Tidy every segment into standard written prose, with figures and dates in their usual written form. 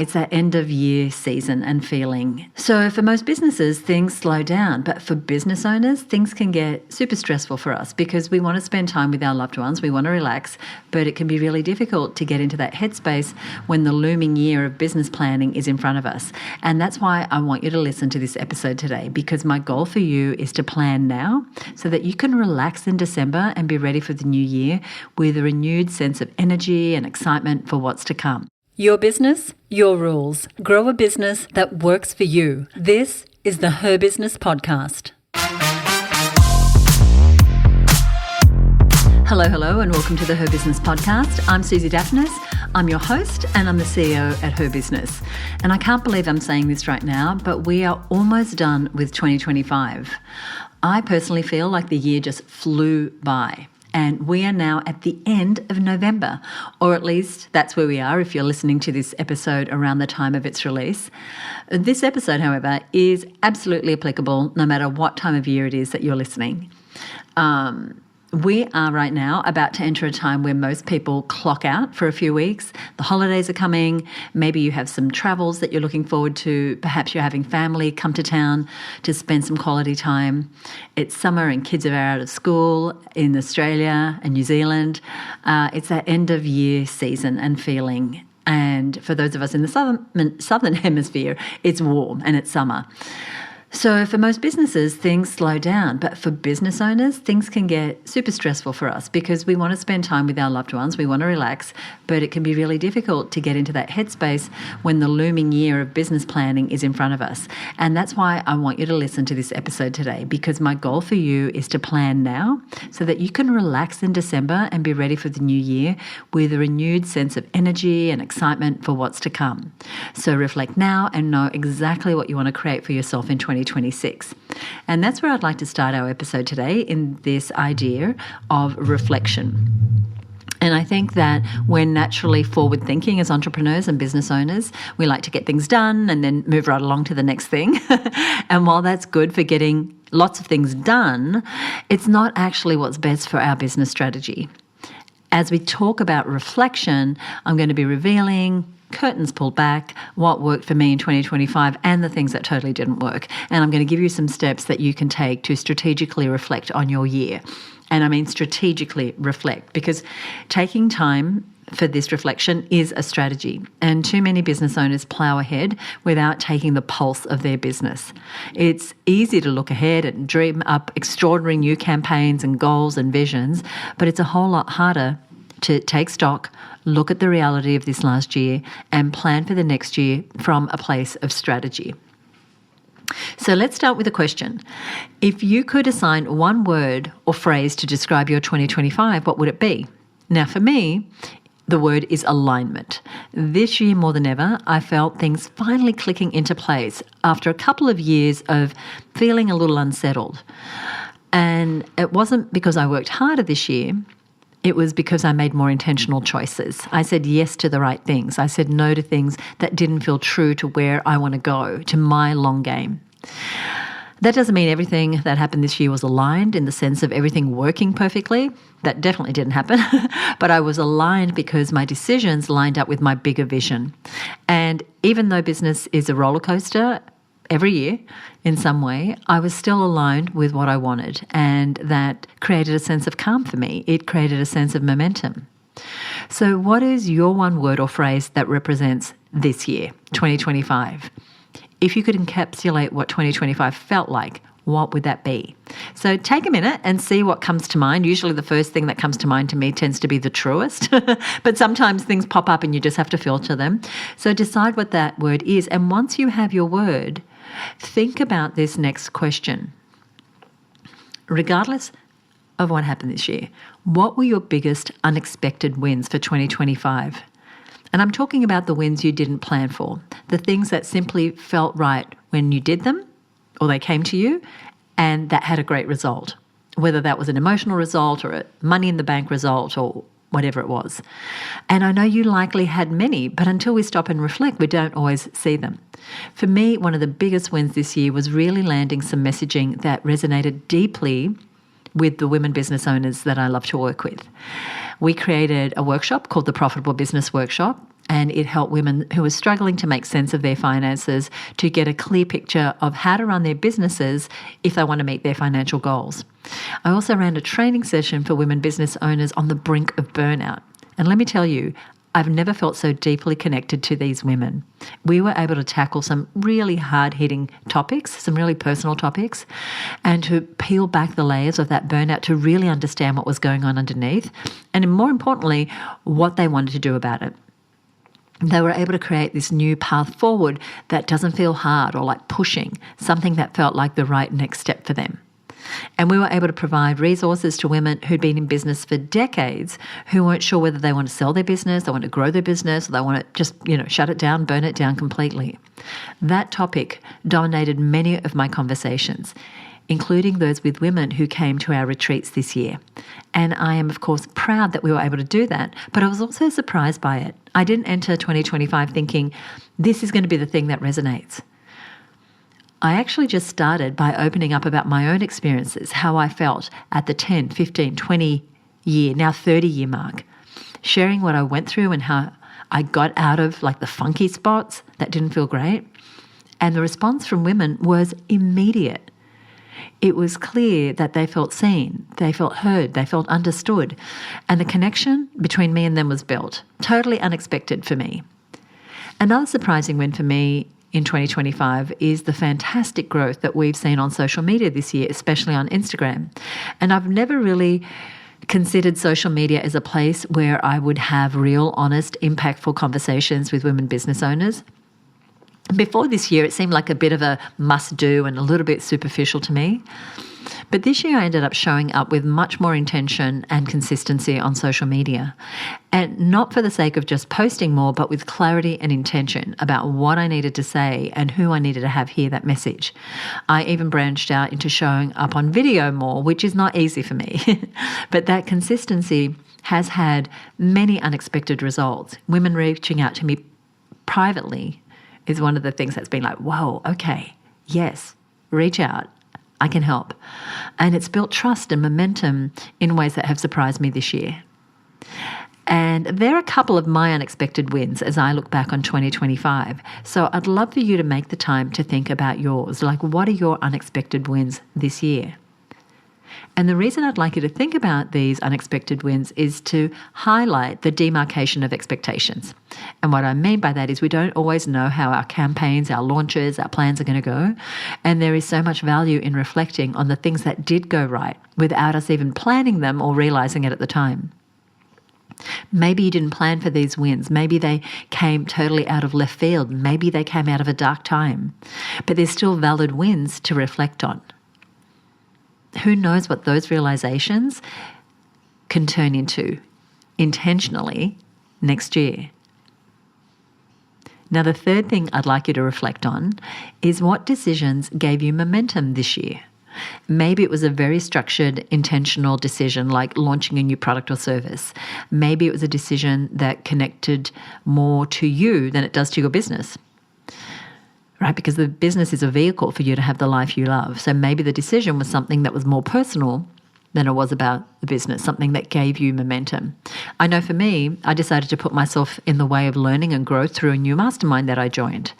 It's that end of year season and feeling. So for most businesses, things slow down. But for business owners, things can get super stressful for us because we want to spend time with our loved ones. We want to relax, but it can be really difficult to get into that headspace when the looming year of business planning is in front of us. And that's why I want you to listen to this episode today, because my goal for you is to plan now so that you can relax in December and be ready for the new year with a renewed sense of energy and excitement for what's to come. Your business, your rules. Grow a business that works for you. This is the HerBusiness Podcast. Hello, and welcome to the HerBusiness Podcast. I'm Susie Daphnis. I'm your host, and I'm the CEO at HerBusiness. And I can't believe I'm saying this right now, but we are almost done with 2025. I personally feel like the year just flew by. And we are now at the end of November, or at least that's where we are if you're listening to this episode around the time of its release. This episode, however, is absolutely applicable no matter what time of year it is that you're listening. We are right now about to enter a time where most people clock out for a few weeks. The holidays are coming. Maybe you have some travels that you're looking forward to. Perhaps you're having family come to town to spend some quality time. It's summer and kids are out of school in Australia and New Zealand. It's that end of year season and feeling. And for those of us in the southern hemisphere, it's warm and it's summer. So for most businesses, things slow down. But for business owners, things can get super stressful for us because we want to spend time with our loved ones. We want to relax, but it can be really difficult to get into that headspace when the looming year of business planning is in front of us. And that's why I want you to listen to this episode today, because my goal for you is to plan now so that you can relax in December and be ready for the new year with a renewed sense of energy and excitement for what's to come. So reflect now and know exactly what you want to create for yourself in 2026. And that's where I'd like to start our episode today, in this idea of reflection. And I think that we're naturally forward thinking as entrepreneurs and business owners. We like to get things done and then move right along to the next thing. And while that's good for getting lots of things done, it's not actually what's best for our business strategy. As we talk about reflection, I'm going to be revealing, curtains pulled back, what worked for me in 2025 and the things that totally didn't work. And I'm going to give you some steps that you can take to strategically reflect on your year. And I mean strategically reflect, because taking time for this reflection is a strategy. And too many business owners plow ahead without taking the pulse of their business. It's easy to look ahead and dream up extraordinary new campaigns and goals and visions, but it's a whole lot harder to take stock, look at the reality of this last year, and plan for the next year from a place of strategy. So let's start with a question. If you could assign one word or phrase to describe your 2025, what would it be? Now, for me, the word is alignment. This year, more than ever, I felt things finally clicking into place after a couple of years of feeling a little unsettled. And it wasn't because I worked harder this year. It was because I made more intentional choices. I said yes to the right things. I said no to things that didn't feel true to where I want to go, to my long game. That doesn't mean everything that happened this year was aligned in the sense of everything working perfectly. That definitely didn't happen. But I was aligned because my decisions lined up with my bigger vision. And even though business is a roller coaster every year in some way, I was still aligned with what I wanted, and that created a sense of calm for me. It created a sense of momentum. So what is your one word or phrase that represents this year, 2025? If you could encapsulate what 2025 felt like, what would that be? So take a minute and see what comes to mind. Usually the first thing that comes to mind to me tends to be the truest, but sometimes things pop up and you just have to filter them. So decide what that word is. And once you have your word, think about this next question. Regardless of what happened this year, what were your biggest unexpected wins for 2025? And I'm talking about the wins you didn't plan for, the things that simply felt right when you did them, or they came to you, and that had a great result, whether that was an emotional result or a money in the bank result or whatever it was. And I know you likely had many, but until we stop and reflect, we don't always see them. For me, one of the biggest wins this year was really landing some messaging that resonated deeply with the women business owners that I love to work with. We created a workshop called the Profitable Business Workshop, And it helped women who were struggling to make sense of their finances to get a clear picture of how to run their businesses if they want to meet their financial goals. I also ran a training session for women business owners on the brink of burnout. And let me tell you, I've never felt so deeply connected to these women. We were able to tackle some really hard-hitting topics, some really personal topics, and to peel back the layers of that burnout to really understand what was going on underneath, and more importantly, what they wanted to do about it. They were able to create this new path forward that doesn't feel hard or like pushing, something that felt like the right next step for them. And we were able to provide resources to women who'd been in business for decades who weren't sure whether they want to sell their business, they want to grow their business, or they want to just, shut it down, burn it down completely. That topic dominated many of my conversations, including those with women who came to our retreats this year. And I am, of course, proud that we were able to do that, but I was also surprised by it. I didn't enter 2025 thinking, this is going to be the thing that resonates. I actually just started by opening up about my own experiences, how I felt at the 10, 15, 20 year, now 30 year mark, sharing what I went through and how I got out of like the funky spots that didn't feel great. And the response from women was immediate. It was clear that they felt seen, they felt heard, they felt understood. And the connection between me and them was built. Totally unexpected for me. Another surprising win for me in 2025 is the fantastic growth that we've seen on social media this year, especially on Instagram. And I've never really considered social media as a place where I would have real, honest, impactful conversations with women business owners. Before this year, it seemed like a bit of a must-do and a little bit superficial to me. But this year I ended up showing up with much more intention and consistency on social media. And not for the sake of just posting more, but with clarity and intention about what I needed to say and who I needed to have hear that message. I even branched out into showing up on video more, which is not easy for me. But that consistency has had many unexpected results. Women reaching out to me privately is one of the things that's been like, whoa, okay, yes, reach out. I can help. And it's built trust and momentum in ways that have surprised me this year. And there are a couple of my unexpected wins as I look back on 2025. So I'd love for you to make the time to think about yours. Like, what are your unexpected wins this year? And the reason I'd like you to think about these unexpected wins is to highlight the demarcation of expectations. And what I mean by that is we don't always know how our campaigns, our launches, our plans are going to go. And there is so much value in reflecting on the things that did go right without us even planning them or realizing it at the time. Maybe you didn't plan for these wins. Maybe they came totally out of left field. Maybe they came out of a dark time. But they're still valid wins to reflect on. Who knows what those realizations can turn into intentionally next year. Now, the third thing I'd like you to reflect on is what decisions gave you momentum this year. Maybe it was a very structured, intentional decision like launching a new product or service. Maybe it was a decision that connected more to you than it does to your business. Right? Because the business is a vehicle for you to have the life you love. So maybe the decision was something that was more personal than it was about the business, something that gave you momentum. I know for me, I decided to put myself in the way of learning and growth through a new mastermind that I joined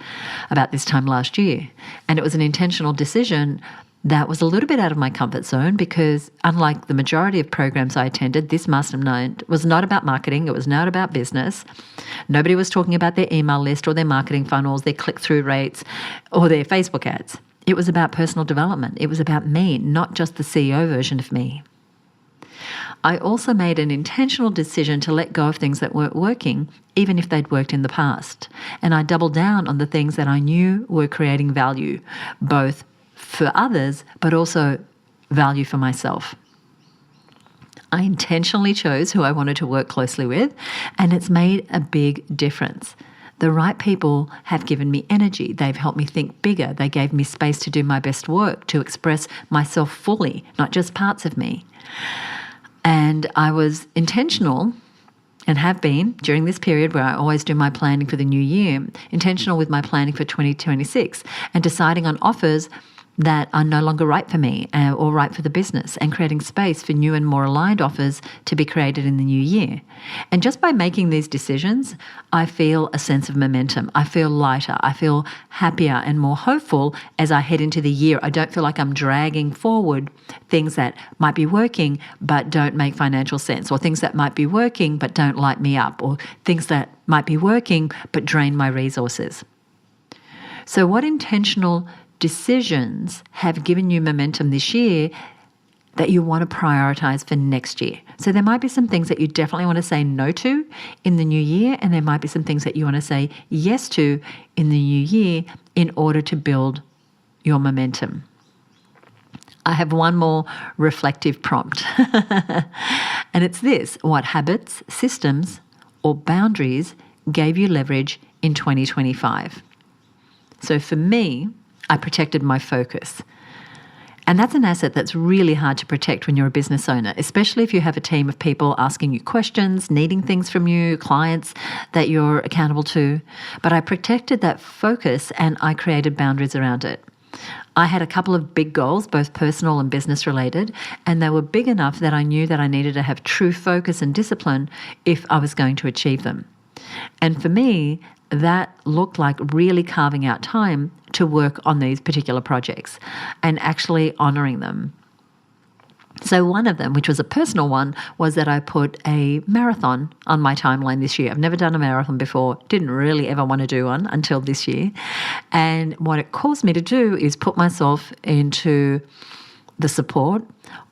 about this time last year. And it was an intentional decision that was a little bit out of my comfort zone because unlike the majority of programs I attended, this mastermind was not about marketing. It was not about business. Nobody was talking about their email list or their marketing funnels, their click-through rates, or their Facebook ads. It was about personal development. It was about me, not just the CEO version of me. I also made an intentional decision to let go of things that weren't working, even if they'd worked in the past. And I doubled down on the things that I knew were creating value, both for others, but also value for myself. I intentionally chose who I wanted to work closely with, and it's made a big difference. The right people have given me energy. They've helped me think bigger. They gave me space to do my best work, to express myself fully, not just parts of me. And I was intentional and have been during this period where I always do my planning for the new year, intentional with my planning for 2026 and deciding on offers that are no longer right for me or right for the business, and creating space for new and more aligned offers to be created in the new year. And just by making these decisions, I feel a sense of momentum. I feel lighter. I feel happier and more hopeful as I head into the year. I don't feel like I'm dragging forward things that might be working but don't make financial sense, or things that might be working but don't light me up, or things that might be working but drain my resources. So what intentional decisions have given you momentum this year that you want to prioritize for next year? So there might be some things that you definitely want to say no to in the new year, and there might be some things that you want to say yes to in the new year in order to build your momentum. I have one more reflective prompt, and it's this: what habits, systems, or boundaries gave you leverage in 2025? So for me, I protected my focus. And that's an asset that's really hard to protect when you're a business owner, especially if you have a team of people asking you questions, needing things from you, clients that you're accountable to. But I protected that focus and I created boundaries around it. I had a couple of big goals, both personal and business related, and they were big enough that I knew that I needed to have true focus and discipline if I was going to achieve them. And for me, that looked like really carving out time to work on these particular projects and actually honouring them. So one of them, which was a personal one, was that I put a marathon on my timeline this year. I've never done a marathon before, didn't really ever want to do one until this year. And what it caused me to do is put myself into the support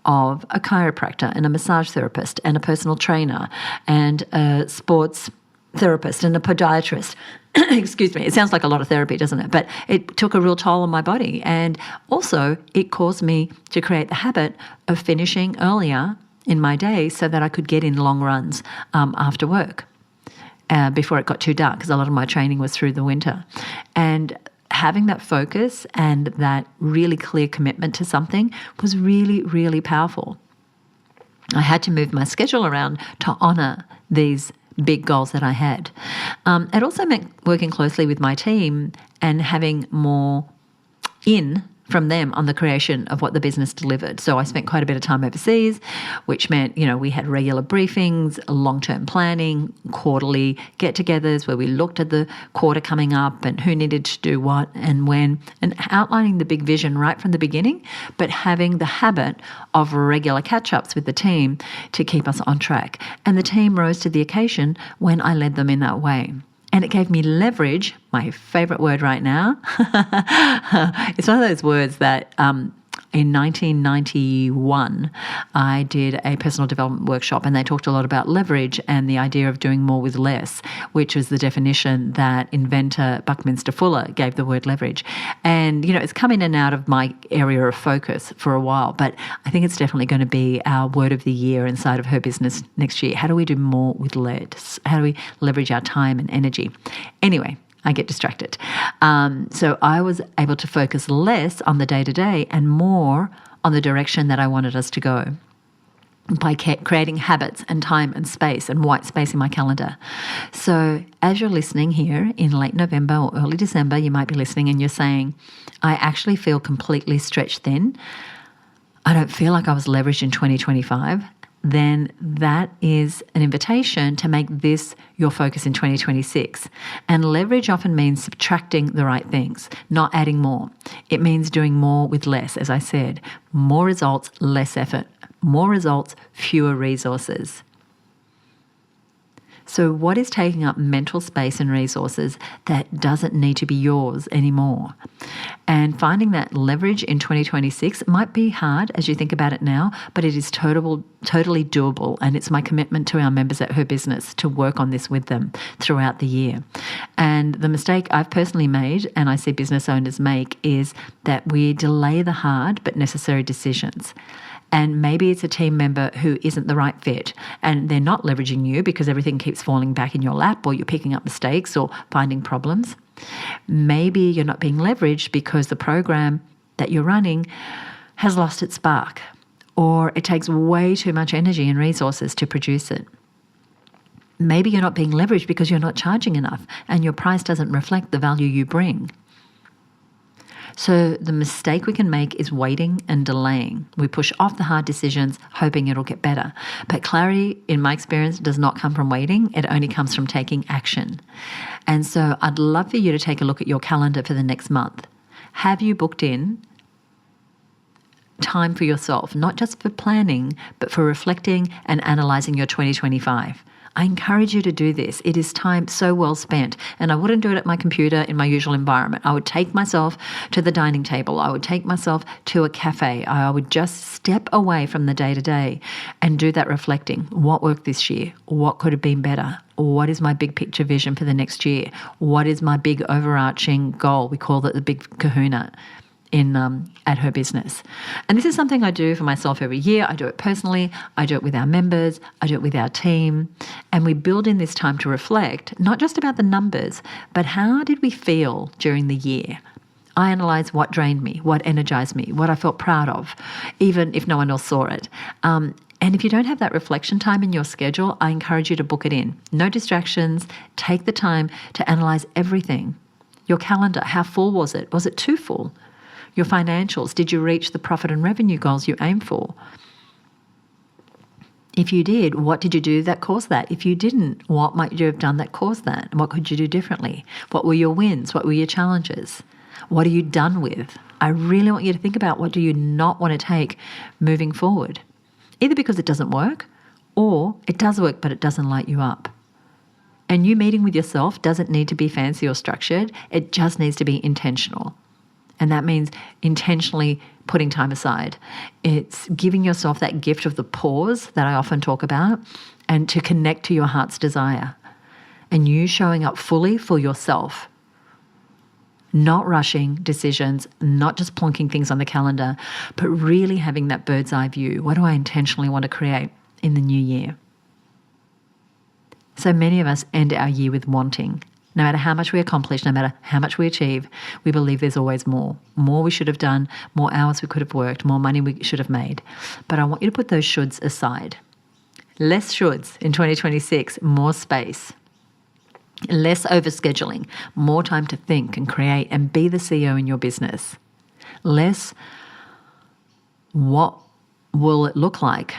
of a chiropractor and a massage therapist and a personal trainer and a sports therapist and a podiatrist. Excuse me. It sounds like a lot of therapy, doesn't it? But it took a real toll on my body. And also it caused me to create the habit of finishing earlier in my day so that I could get in long runs after work before it got too dark, because a lot of my training was through the winter. And having that focus and that really clear commitment to something was really, really powerful. I had to move my schedule around to honour these big goals that I had. It also meant working closely with my team and having more in from them on the creation of what the business delivered. So I spent quite a bit of time overseas, which meant, we had regular briefings, long-term planning, quarterly get-togethers where we looked at the quarter coming up and who needed to do what and when, and outlining the big vision right from the beginning, but having the habit of regular catch-ups with the team to keep us on track. And the team rose to the occasion when I led them in that way. And it gave me leverage, my favourite word right now. It's one of those words that in 1991, I did a personal development workshop and they talked a lot about leverage and the idea of doing more with less, which was the definition that inventor Buckminster Fuller gave the word leverage. And, it's come in and out of my area of focus for a while, but I think it's definitely going to be our word of the year inside of Her Business next year. How do we do more with less? How do we leverage our time and energy? Anyway, I get distracted. So I was able to focus less on the day-to-day and more on the direction that I wanted us to go by creating habits and time and space and white space in my calendar. So as you're listening here in late November or early December, you might be listening and you're saying, I actually feel completely stretched thin. I don't feel like I was leveraged in 2025. Then that is an invitation to make this your focus in 2026. And leverage often means subtracting the right things, not adding more. It means doing more with less, as I said. More results, less effort. More results, fewer resources. So what is taking up mental space and resources that doesn't need to be yours anymore? And finding that leverage in 2026 might be hard as you think about it now, but it is totally doable. And it's my commitment to our members at Her Business to work on this with them throughout the year. And the mistake I've personally made, and I see business owners make, is that we delay the hard but necessary decisions. And maybe it's a team member who isn't the right fit and they're not leveraging you because everything keeps falling back in your lap, or you're picking up mistakes or finding problems. Maybe you're not being leveraged because the program that you're running has lost its spark, or it takes way too much energy and resources to produce it. Maybe you're not being leveraged because you're not charging enough and your price doesn't reflect the value you bring. So the mistake we can make is waiting and delaying. We push off the hard decisions, hoping it'll get better. But clarity, in my experience, does not come from waiting. It only comes from taking action. And so I'd love for you to take a look at your calendar for the next month. Have you booked in time for yourself, not just for planning, but for reflecting and analysing your 2025? I encourage you to do this. It is time so well spent. And I wouldn't do it at my computer in my usual environment. I would take myself to the dining table. I would take myself to a cafe. I would just step away from the day-to-day and do that reflecting. What worked this year? What could have been better? What is my big picture vision for the next year? What is my big overarching goal? We call it the big kahuna at HerBusiness. And this is something I do for myself every year. I do it personally. I do it with our members. I do it with our team. And we build in this time to reflect, not just about the numbers, but how did we feel during the year? I analyse what drained me, what energised me, what I felt proud of, even if no one else saw it. And if you don't have that reflection time in your schedule, I encourage you to book it in. No distractions. Take the time to analyse everything. Your calendar, how full was it? Was it too full? Your financials, did you reach the profit and revenue goals you aimed for? If you did, what did you do that caused that? If you didn't, what might you have done that caused that? And what could you do differently? What were your wins? What were your challenges? What are you done with? I really want you to think about what do you not want to take moving forward, either because it doesn't work or it does work but it doesn't light you up. And you meeting with yourself doesn't need to be fancy or structured. It just needs to be intentional. And that means intentionally putting time aside. It's giving yourself that gift of the pause that I often talk about and to connect to your heart's desire. And you showing up fully for yourself. Not rushing decisions, not just plonking things on the calendar, but really having that bird's eye view. What do I intentionally want to create in the new year? So many of us end our year with wanting. No matter how much we accomplish, no matter how much we achieve, we believe there's always more. More we should have done, more hours we could have worked, more money we should have made. But I want you to put those shoulds aside. Less shoulds in 2026, more space. Less overscheduling, more time to think and create and be the CEO in your business. Less what will it look like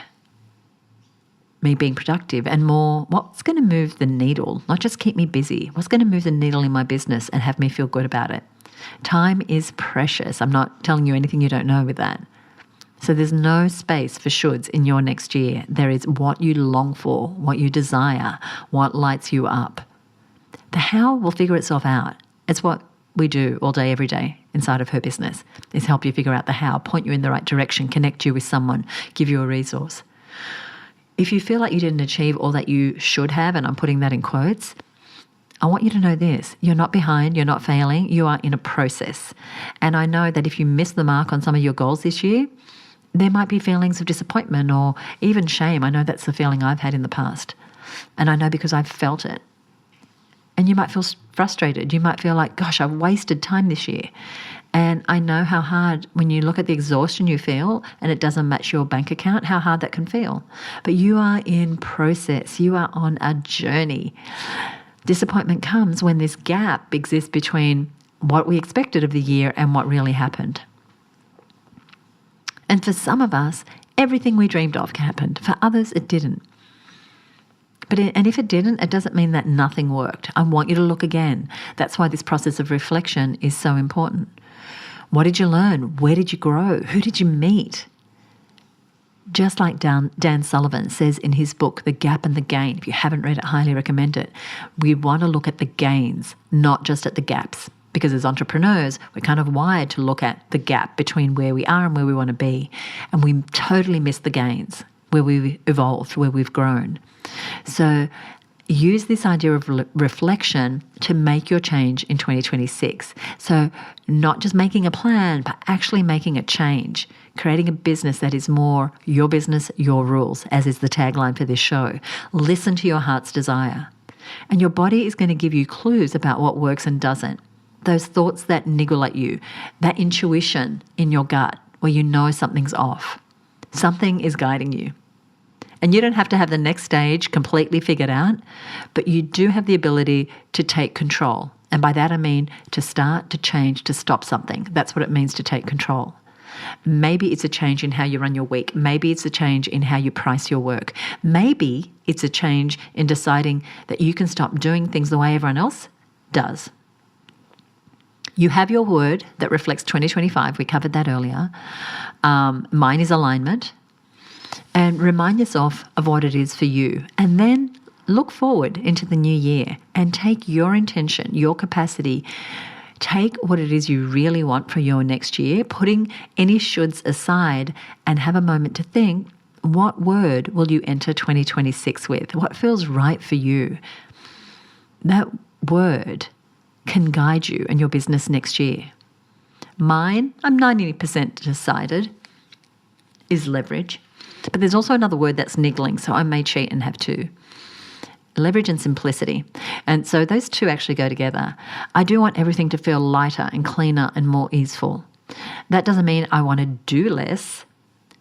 me being productive, and more what's going to move the needle, not just keep me busy. What's going to move the needle in my business and have me feel good about it? Time is precious. I'm not telling you anything you don't know with that. So there's no space for shoulds in your next year. There is what you long for, what you desire, what lights you up. The how will figure itself out. It's what we do all day, every day inside of HerBusiness, is help you figure out the how, point you in the right direction, connect you with someone, give you a resource. If you feel like you didn't achieve all that you should have, and I'm putting that in quotes, I want you to know this. You're not behind, you're not failing, you are in a process. And I know that if you miss the mark on some of your goals this year, there might be feelings of disappointment or even shame. I know that's the feeling I've had in the past. And I know because I've felt it. And you might feel frustrated. You might feel like, gosh, I've wasted time this year. And I know how hard, when you look at the exhaustion you feel and it doesn't match your bank account, how hard that can feel. But you are in process. You are on a journey. Disappointment comes when this gap exists between what we expected of the year and what really happened. And for some of us, everything we dreamed of happened. For others, it didn't. And if it didn't, it doesn't mean that nothing worked. I want you to look again. That's why this process of reflection is so important. What did you learn? Where did you grow? Who did you meet? Just like Dan Sullivan says in his book, The Gap and the Gain. If you haven't read it, highly recommend it. We want to look at the gains, not just at the gaps. Because as entrepreneurs, we're kind of wired to look at the gap between where we are and where we want to be. And we totally miss the gains, where we've evolved, where we've grown. So use this idea of reflection to make your change in 2026. So not just making a plan, but actually making a change, creating a business that is more your business, your rules, as is the tagline for this show. Listen to your heart's desire. And your body is going to give you clues about what works and doesn't. Those thoughts that niggle at you, that intuition in your gut where you know something's off. Something is guiding you. And you don't have to have the next stage completely figured out, but you do have the ability to take control And by that I mean to start, to change, to stop something. That's what it means to take control. Maybe it's a change in how you run your week. Maybe it's a change in how you price your work. Maybe it's a change in deciding that you can stop doing things the way everyone else does. You have your word that reflects 2025. We covered that earlier. Mine is alignment. And remind yourself of what it is for you. And then look forward into the new year and take your intention, your capacity. Take what it is you really want for your next year, putting any shoulds aside, and have a moment to think, what word will you enter 2026 with? What feels right for you? That word can guide you and your business next year. Mine, I'm 90% decided, is leverage. But there's also another word that's niggling, so I may cheat and have two. Leverage and simplicity. And so those two actually go together. I do want everything to feel lighter and cleaner and more easeful. That doesn't mean I want to do less,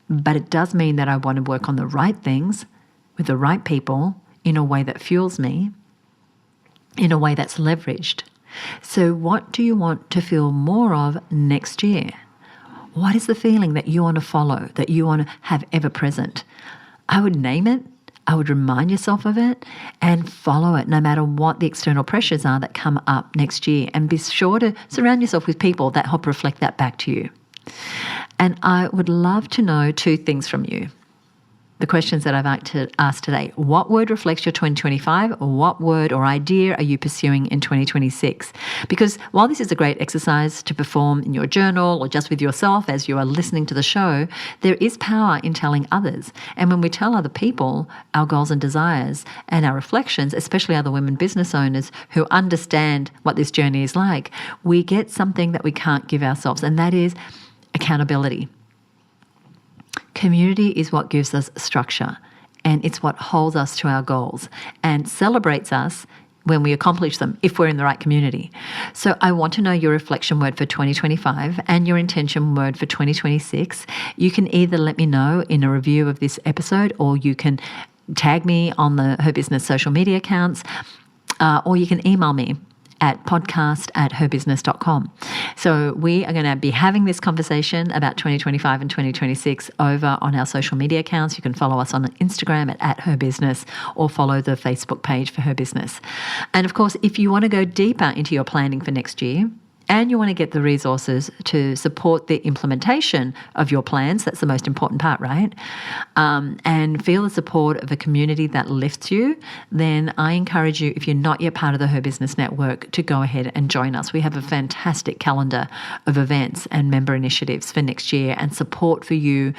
but it does mean that I want to work on the right things with the right people in a way that fuels me, in a way that's leveraged. So what do you want to feel more of next year? What is the feeling that you want to follow, that you want to have ever present? I would name it. I would remind yourself of it and follow it no matter what the external pressures are that come up next year. And be sure to surround yourself with people that help reflect that back to you. And I would love to know two things from you. The questions that I've asked today. What word reflects your 2025? What word or idea are you pursuing in 2026? Because while this is a great exercise to perform in your journal or just with yourself as you are listening to the show, there is power in telling others. And when we tell other people our goals and desires and our reflections, especially other women business owners who understand what this journey is like, we get something that we can't give ourselves, and that is accountability. Community is what gives us structure, and it's what holds us to our goals and celebrates us when we accomplish them, if we're in the right community. So I want to know your reflection word for 2025 and your intention word for 2026. You can either let me know in a review of this episode, or you can tag me on the HerBusiness social media accounts, or you can email me at podcast@herbusiness.com. So we are going to be having this conversation about 2025 and 2026 over on our social media accounts. You can follow us on Instagram at HerBusiness, or follow the Facebook page for HerBusiness. And of course, if you want to go deeper into your planning for next year, and you want to get the resources to support the implementation of your plans, that's the most important part, right? And feel the support of a community that lifts you, then I encourage you, if you're not yet part of the HerBusiness Network, to go ahead and join us. We have a fantastic calendar of events and member initiatives for next year, and support for you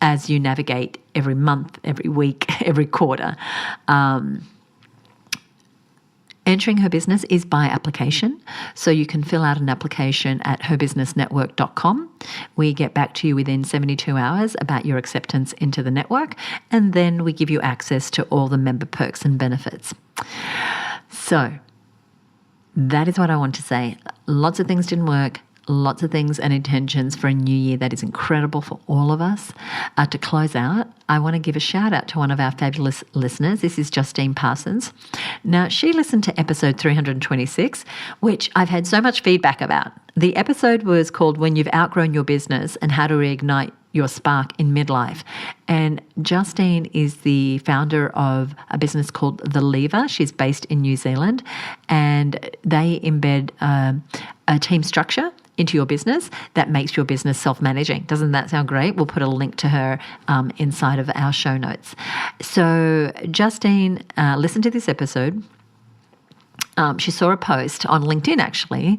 as you navigate every month, every week, every quarter. Entering Her Business is by application, so you can fill out an application at herbusinessnetwork.com. We get back to you within 72 hours about your acceptance into the network, and then we give you access to all the member perks and benefits. So that is what I want to say. Lots of things didn't work. Lots of things and intentions for a new year that is incredible for all of us. To close out, I want to give a shout out to one of our fabulous listeners. This is Justine Parsons. Now, she listened to episode 326, which I've had so much feedback about. The episode was called When You've Outgrown Your Business and How to Reignite Your Spark in Midlife. And Justine is the founder of a business called The Lever. She's based in New Zealand, and they embed a team structure into your business that makes your business self-managing. Doesn't that sound great? We'll put a link to her inside of our show notes. So Justine listened to this episode. She saw a post on LinkedIn, actually,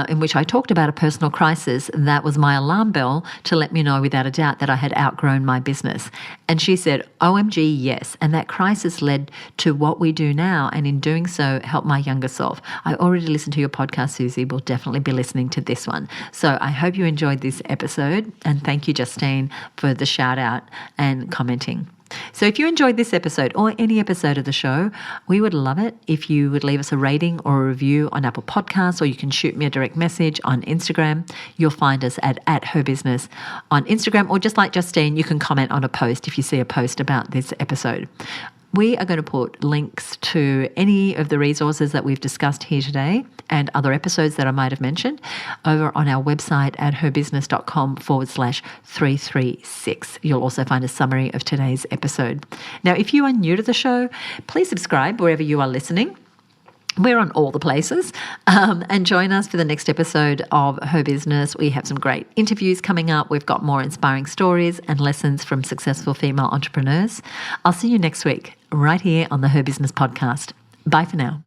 in which I talked about a personal crisis that was my alarm bell to let me know without a doubt that I had outgrown my business. And she said, OMG, yes. And that crisis led to what we do now, and in doing so, help my younger self. I already listened to your podcast, Susie. We'll definitely be listening to this one. So I hope you enjoyed this episode, and thank you, Justine, for the shout out and commenting. So if you enjoyed this episode or any episode of the show, we would love it if you would leave us a rating or a review on Apple Podcasts, or you can shoot me a direct message on Instagram. You'll find us at HerBusiness on Instagram, or just like Justine, you can comment on a post if you see a post about this episode. We are going to put links to any of the resources that we've discussed here today and other episodes that I might have mentioned over on our website at herbusiness.com/336. You'll also find a summary of today's episode. Now, if you are new to the show, please subscribe wherever you are listening. We're on all the places, and join us for the next episode of Her Business. We have some great interviews coming up. We've got more inspiring stories and lessons from successful female entrepreneurs. I'll see you next week right here on the Her Business Podcast. Bye for now.